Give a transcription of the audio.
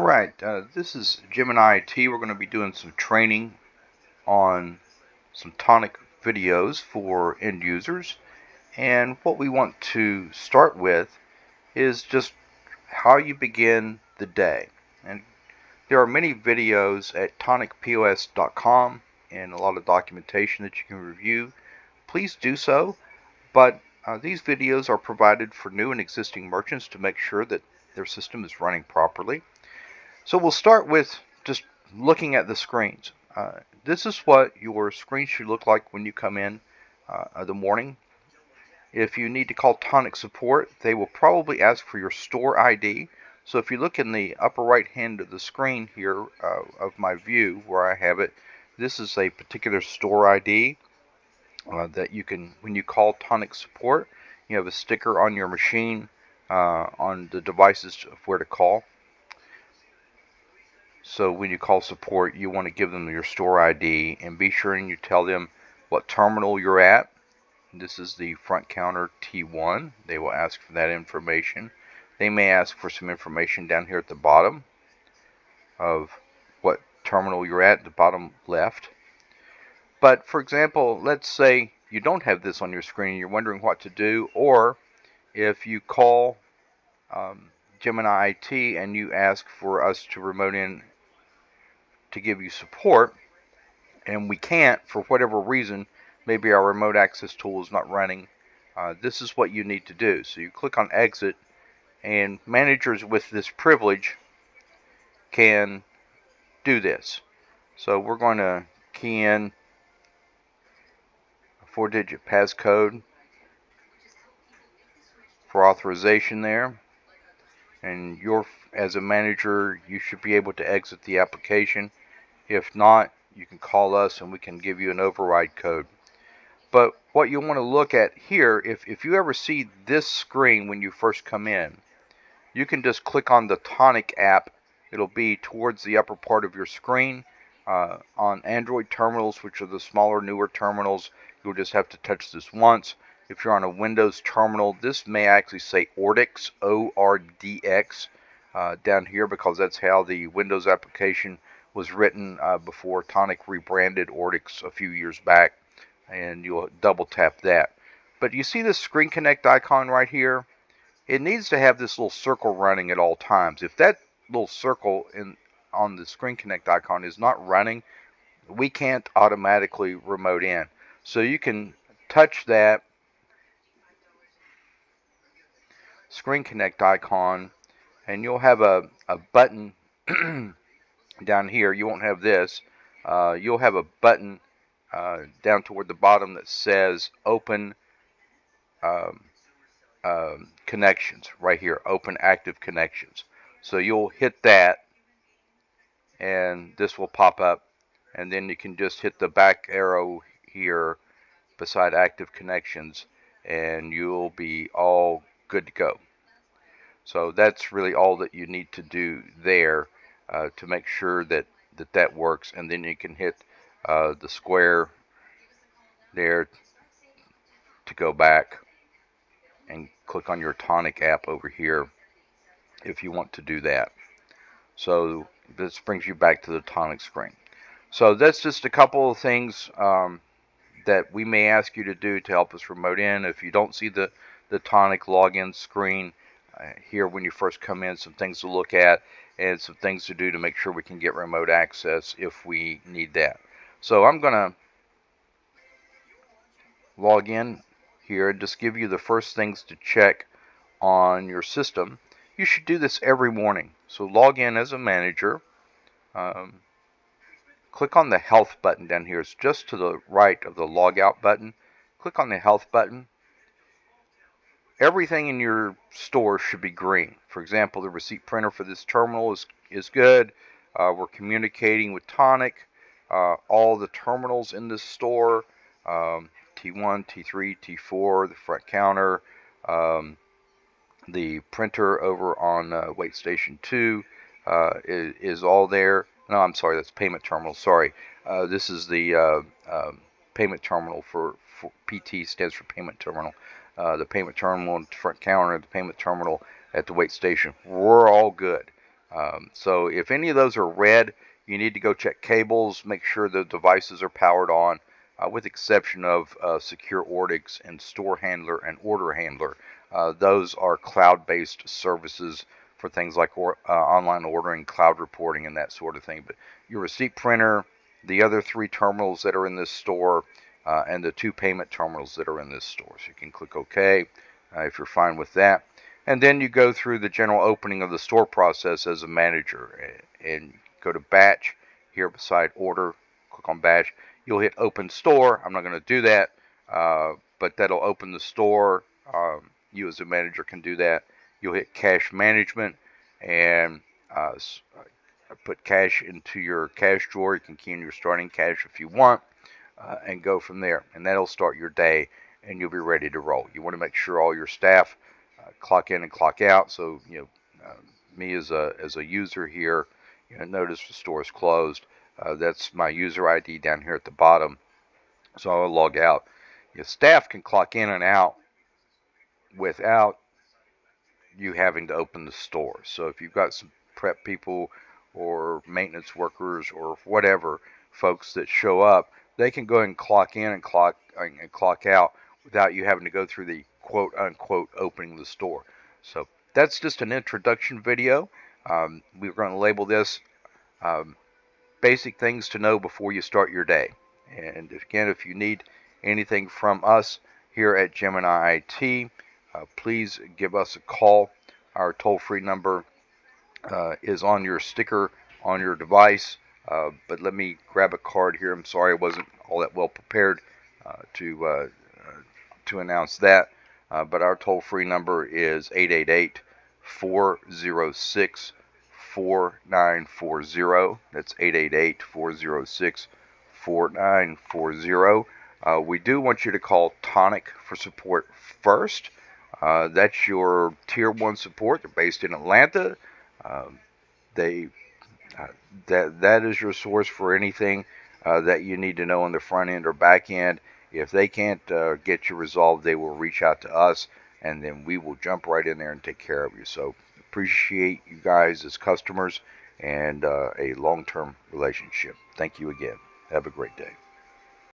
Alright, this is Gemini IT. We're going to be doing some training on some Tonic videos for end users. And what we want to start with is just how you begin the day. And there are many videos at tonicpos.com and a lot of documentation that you can review. Please do so. But these videos are provided for new and existing merchants to make sure that their system is running properly. So we'll start with just looking at the screens. This is what your screen should look like when you come in the morning. If you need to call Tonic support, they will probably ask for your store ID. So if you look in the upper right hand of the screen here of my view where I have it, this is a particular store ID that you can, when you call Tonic support, you have a sticker on your machine on the devices of where to call. So when you call support, you want to give them your store ID and be sure and you tell them what terminal you're at. This is the front counter T1. They will ask for that information. They may ask for some information down here at the bottom of what terminal you're at the bottom left. But for example, let's say you don't have this on your screen and you're wondering what to do, or if you call Gemini IT and you ask for us to remote in to give you support, and we can't for whatever reason, maybe our remote access tool is not running, this is what you need to do. So you click on exit, and managers with this privilege can do this. So we're going to key in a 4-digit passcode for authorization there, and as a manager you should be able to exit the application. If not, you can call us and we can give you an override code. But what you want to look at here, if you ever see this screen when you first come in, you can just click on the Tonic app. It'll be towards the upper part of your screen. On Android terminals, which are the smaller, newer terminals, you'll just have to touch this once. If you're on a Windows terminal, this may actually say Ordix, O-R-D-X, down here, because that's how the Windows application was written before Tonic rebranded Ordix a few years back, and you'll double tap that. But you see this Screen Connect icon right here? It needs to have this little circle running at all times. If that little circle on the Screen Connect icon is not running, we can't automatically remote in. So you can touch that Screen Connect icon and you'll have a button down here. You won't have this. You'll have a button down toward the bottom that says open connections right here, open active connections. So you'll hit that and this will pop up, and then you can just hit the back arrow here beside active connections and you'll be all good to go. So that's really all that you need to do there to make sure that that works, and then you can hit the square there to go back and click on your Tonic app over here if you want to do that. So this brings you back to the Tonic screen. So that's just a couple of things that we may ask you to do to help us remote in. If you don't see the Tonic login screen here when you first come in, some things to look at and some things to do to make sure we can get remote access if we need that. So I'm going to log in here and just give you the first things to check on your system. You should do this every morning. So log in as a manager. Click on the health button down here. It's just to the right of the logout button. Click on the health button. Everything in your store should be green. For example, the receipt printer for this terminal is good. We're communicating with Tonic. All the terminals in this store, T1, T3, T4, the front counter, the printer over on Wait Station 2 is all there. No, I'm sorry, that's payment terminal. Sorry. This is the payment terminal for PT stands for payment terminal. The payment terminal at the front counter, the payment terminal at the wait station. We're all good. So if any of those are red, you need to go check cables, make sure the devices are powered on, with exception of Secure Ordix and Store Handler and Order Handler. Those are cloud-based services for things like online ordering, cloud reporting, and that sort of thing. But your receipt printer, the other 3 terminals that are in this store, and the 2 payment terminals that are in this store. So you can click OK if you're fine with that. And then you go through the general opening of the store process as a manager and go to batch here beside order. Click on batch. You'll hit open store. I'm not going to do that, but that'll open the store. You as a manager can do that. You'll hit cash management and put cash into your cash drawer. You can key in your starting cash if you want, and go from there. And that'll start your day, and you'll be ready to roll. You want to make sure all your staff clock in and clock out. So me as a user here, notice the store is closed. That's my user ID down here at the bottom. So I'll log out. Your staff can clock in and out without you having to open the store. So if you've got some prep people or maintenance workers or whatever folks that show up, they can go ahead and clock in and clock out without you having to go through the quote unquote opening the store. So that's just an introduction video. We're going to label this basic things to know before you start your day. And again, if you need anything from us here at Gemini IT, please give us a call. Our toll-free number is on your sticker on your device. But let me grab a card here. I'm sorry I wasn't all that well prepared to announce that. But our toll-free number is 888-406-4940. That's 888-406-4940. We do want you to call Tonic for support first. That's your Tier 1 support. They're based in Atlanta. That is your source for anything that you need to know on the front end or back end. If they can't get you resolved, they will reach out to us, and then we will jump right in there and take care of you. So appreciate you guys as customers and a long-term relationship. Thank you again. Have a great day.